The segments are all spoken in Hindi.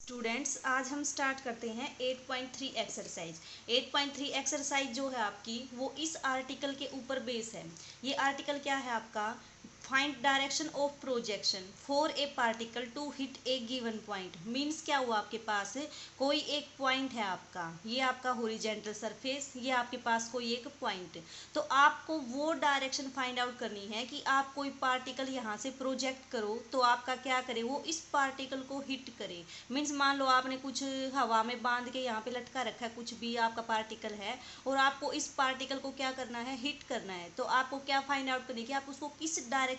स्टूडेंट्स, आज हम स्टार्ट करते हैं 8.3 एक्सरसाइज। 8.3 एक्सरसाइज जो है आपकी वो इस आर्टिकल के ऊपर बेस है। ये आर्टिकल क्या है आपका? Find direction of projection for a particle to hit a given point. Means क्या हुआ, आपके पास कोई एक पॉइंट है आपका, ये आपका हॉरिजॉन्टल सरफेस, ये आपके पास कोई एक पॉइंट। तो आपको वो डायरेक्शन फाइंड आउट करनी है कि आप कोई पार्टिकल यहाँ से प्रोजेक्ट करो तो आपका क्या करे, वो इस पार्टिकल को हिट करे। मीन्स मान लो आपने कुछ हवा में बांध के यहाँ पे लटका रखा है, कुछ भी आपका पार्टिकल है, और आपको इस पार्टिकल को क्या करना है, हिट करना है। तो आपको क्या फाइंड आउट करनी है कि आप उसको किस डायरेक्शन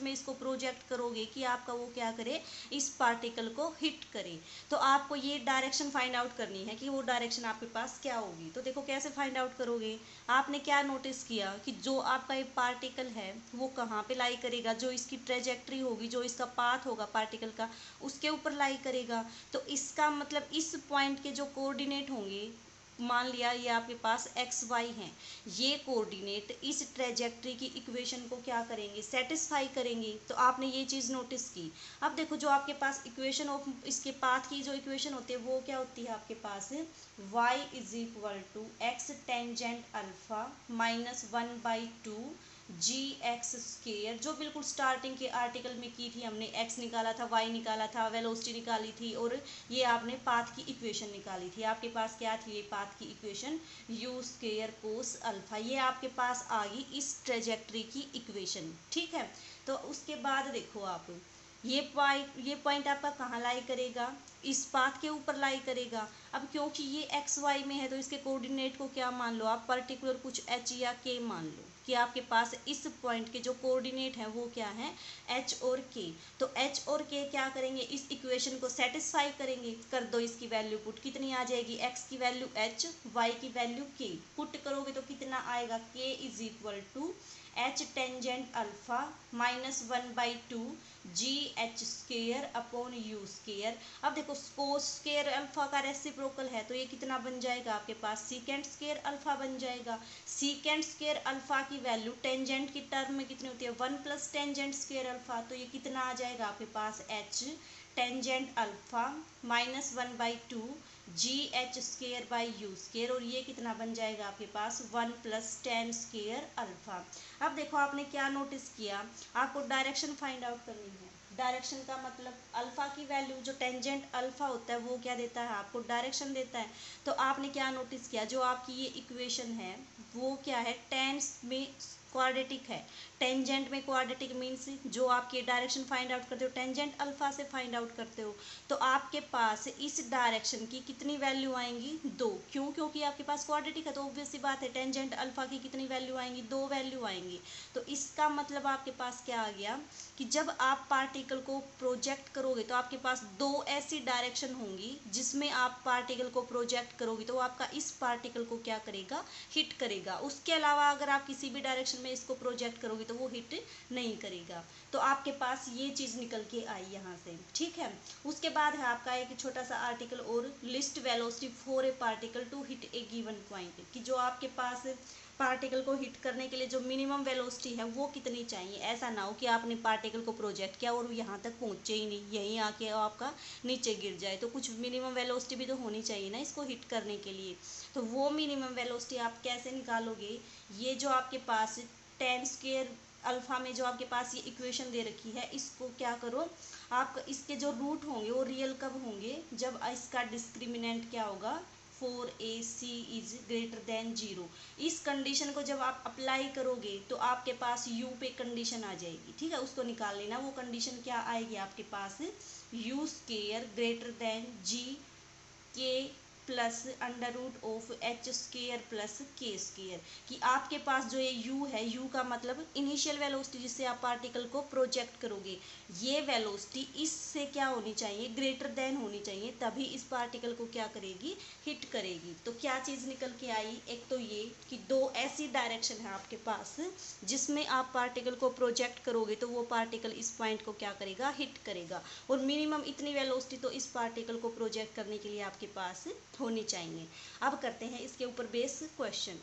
में इसको प्रोजेक्ट करोगे कि आपका वो क्या करे, इस पार्टिकल को हिट करे। तो आपको ये डायरेक्शन फाइंड आउट करनी है कि वो डायरेक्शन आपके पास क्या होगी। तो देखो कैसे फाइंड आउट करोगे। आपने क्या नोटिस किया कि जो आपका एक पार्टिकल है वो कहाँ पे लाई करेगा, जो इसकी ट्रेजेक्ट्री होगी, जो इसका पाथ होगा पार्टिकल का, उसके ऊपर लाई करेगा। तो इसका मतलब इस पॉइंट के जो कोऑर्डिनेट होंगे, मान लिया ये आपके पास एक्स वाई हैं, ये कोऑर्डिनेट इस ट्रेजेक्ट्री की इक्वेशन को क्या करेंगे, सेटिस्फाई करेंगे। तो आपने ये चीज़ नोटिस की। अब देखो जो आपके पास इक्वेशन ऑफ इसके पाथ की जो इक्वेशन होती है वो क्या होती है आपके पास, y is equal to x tangent alpha minus 1/2 g x square, जो बिल्कुल स्टार्टिंग के आर्टिकल में की थी हमने। एक्स निकाला था, वाई निकाला था, वेलोसिटी निकाली थी, और ये आपने पाथ की इक्वेशन निकाली थी। आपके पास क्या थी ये पाथ की equation, you square cos alpha. ये आपके पास आ गई इस ट्रेजेक्ट्री की इक्वेशन। ठीक है, तो उसके बाद देखो आप ये पॉइंट आपका कहाँ लाई करेगा, इस पाथ के ऊपर लाई करेगा। अब क्योंकि ये एक्स वाई में है तो इसके कोऑर्डिनेट को क्या मान लो आप, पर्टिकुलर कुछ एच या के मान लो कि आपके पास इस पॉइंट के जो कोऑर्डिनेट हैं वो क्या हैं, एच और के। तो एच और के क्या करेंगे, इस इक्वेशन को सेटिस्फाई करेंगे। कर दो इसकी वैल्यू पुट, कितनी आ जाएगी, एक्स की वैल्यू एच, वाई की वैल्यू के। पुट करोगे तो कितना आएगा, K is equal to H tangent alpha minus 1/2 g H square upon u square. अब देखो कोस स्केयर अल्फा का रेसिप्रोकल है तो ये कितना बन जाएगा आपके पास, सीकेंट स्केयर अल्फा बन जाएगा। सीकेंट स्केयर अल्फा की वैल्यू टेंजेंट की टर्म में कितनी होती है, 1 प्लस टेंजेंट स्केयर अल्फा। तो ये कितना आ जाएगा आपके पास, h tangent alpha minus 1/2 g H square by u square, और ये कितना बन जाएगा आपके पास, 1 प्लस टेन स्केयर अल्फा। अब देखो आपने क्या नोटिस किया, आपको डायरेक्शन फाइंड आउट करनी है। डायरेक्शन का मतलब अल्फा की वैल्यू, जो टेंजेंट अल्फा होता है वो क्या देता है आपको, डायरेक्शन देता है। तो आपने क्या नोटिस किया, जो आपकी ये इक्वेशन है वो क्या है, टेंस में क्वाड्रेटिक है। टेंजेंट में क्वाड्रेटिक मीन्स जो आपकी डायरेक्शन फाइंड आउट करते हो टेंजेंट अल्फा से फाइंड आउट करते हो। तो आपके पास इस डायरेक्शन की कितनी वैल्यू आएंगी, 2। क्यों, क्योंकि आपके पास क्वाड्रेटिक है तो ऑब्वियस सी बात है टेंजेंट अल्फा की कितनी वैल्यू आएंगी, 2 वैल्यू आएंगी। तो इसका मतलब आपके पास क्या आ गया कि जब आप पार्टिकल को प्रोजेक्ट करोगे तो आपके पास 2 ऐसी डायरेक्शन होंगी जिसमें आप पार्टिकल को प्रोजेक्ट करोगे तो आपका इस पार्टिकल को क्या करेगा, हिट करेगा। उसके अलावा अगर आप किसी भी डायरेक्शन में इसको प्रोजेक्ट करोगे तो वो हिट नहीं करेगा। तो आपके पास ये चीज़ निकल के आई यहाँ से। ठीक है, उसके बाद है आपका एक छोटा सा आर्टिकल और, least velocity for a particle to hit a given point, कि जो आपके पास पार्टिकल को हिट करने के लिए जो मिनिमम वेलोसिटी है वो कितनी चाहिए। ऐसा ना हो कि आपने पार्टिकल को प्रोजेक्ट किया और यहाँ तक पहुँचे ही नहीं, यहीं आके आपका नीचे गिर जाए। तो कुछ मिनिमम वेलोसिटी भी तो होनी चाहिए ना इसको हिट करने के लिए। तो वो मिनिमम वेलोसिटी आप कैसे निकालोगे, ये जो आपके पास टेन स्क्वायर अल्फा में जो आपके पास ये इक्वेशन दे रखी है, इसको क्या करो आप, इसके जो रूट होंगे वो रियल कब होंगे, जब इसका डिस्क्रिमिनेंट क्या होगा, 4ac इज ग्रेटर देन 0। इस कंडीशन को जब आप अप्लाई करोगे तो आपके पास u पे कंडीशन आ जाएगी। ठीक है, उसको निकाल लेना। वो कंडीशन क्या आएगी आपके पास, u square greater than g K plus under root of H square plus K square, कि आपके पास जो ये u है, u का मतलब इनिशियल वेलोसिटी जिससे आप पार्टिकल को प्रोजेक्ट करोगे, ये वेलोसिटी इससे क्या होनी चाहिए, ग्रेटर देन होनी चाहिए, तभी इस पार्टिकल को क्या करेगी, हिट करेगी। तो क्या चीज़ निकल के आई, एक तो ये कि 2 ऐसी डायरेक्शन है आपके पास जिसमें आप पार्टिकल को प्रोजेक्ट करोगे तो वो पार्टिकल इस पॉइंट को क्या करेगा, हिट करेगा। और मिनिमम इतनी वेलोसिटी तो इस पार्टिकल को प्रोजेक्ट करने के लिए आपके पास होनी चाहिए। अब करते हैं इसके ऊपर बेस क्वेश्चन।